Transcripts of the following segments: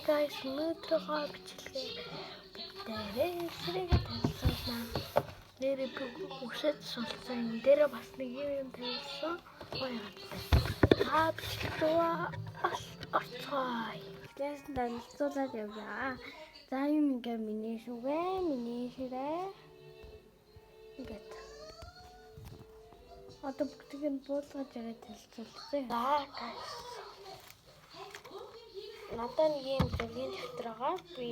Guys, өнөөдрийнхөө бичлэгийг дээрээ сэрэг тавьсан. Нэрээ бүсэд суулсан. Энэ дээр бас нэг юм тавьсан. Та бичлэг рүү орцгоё. Тэгээс танилцуулаад явъя. За юм ингээ миний ширээ. Ингээд. Одоо бүгдийг нь буулгаж яриад танилцуулъя. За guys. Надад нэг юм зэргийн дэвтэр байгаа. Би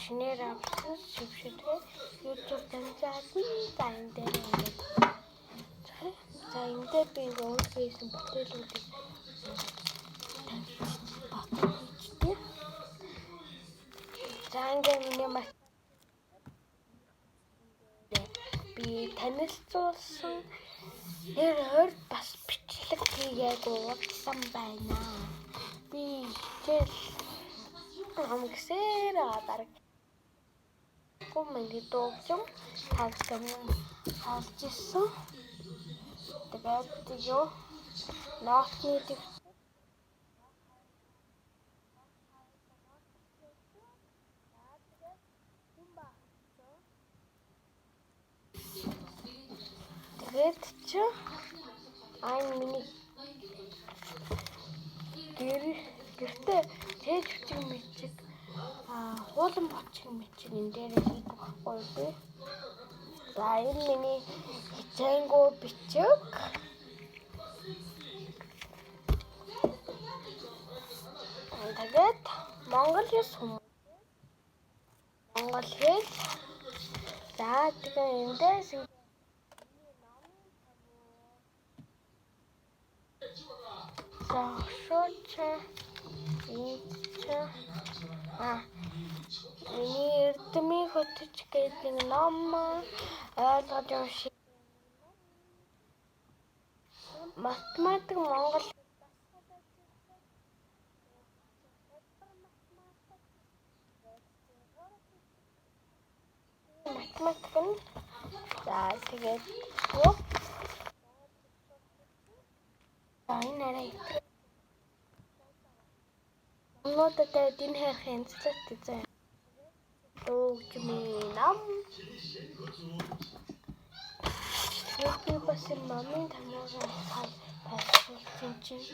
шинээр авсан шившэрээ YouTube танилцаагүй. За энэ дээр ингээд. За энэ дээр би өөрөө хийсэн бүтээлүүдийг баталчихдаг. За ингээд миний би танилцуулсан нэр бас бичлэг хийгээд уулзсан байна. Би хичээл амгсээр дараг коммент дуугч хагсан хаалж ирсэн. Тэгээд юу нотны тэгээд чи миний гэртээ тээж хүчиг мичиг хуулан бочих мичиг энэ дээр хийдэг байхгүй би. За энэ миний хичээнгөө бичиг. Тэгээд Монгол хэл. За тэгээ эндээс миний эрдэмийн хөтөч гэдэг ном ойлгож уншиж математик Монгол математик нь за тэгээд юу энэ арай нотатай энэ хэрхэн цэцэт зэ дүүгчмийн нам би бас намын таньгаа хайсан чинь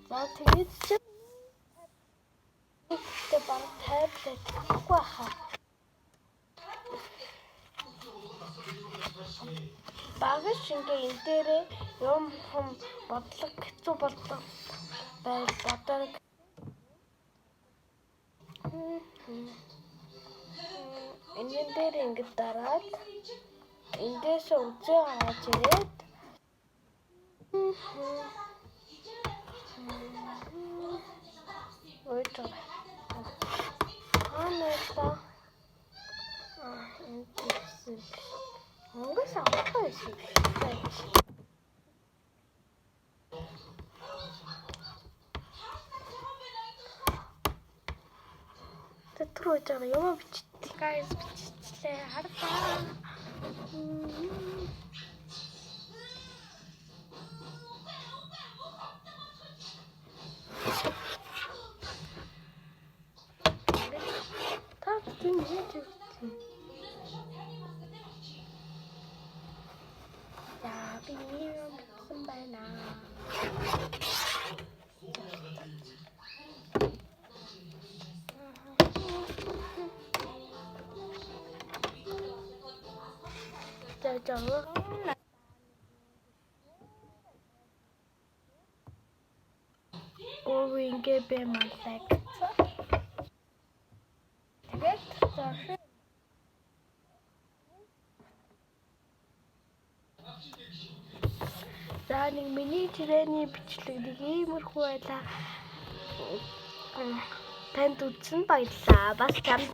за тэгээд чи тэ баг таблет гуаха багш ингээ энэ дээр юм бодлого хэцүү болдог байл бодог энэ дээр ингээ дараад эндээс үзээ хааж ирээд өөдөө анаа энэ Монгол авахгүй шүү. Тэтрүү жаа юм бичдэг. Guys биччихлээ. Хардаа. Та тийм хийж өгсөн. Би юм бичсэн байна. Ингээ бэмэлэг. Тэгээд за нэг миний чирээний бичлэг нэг иймэрхүү байлаа. Танд үзсэн баярлалаа. Бас чамд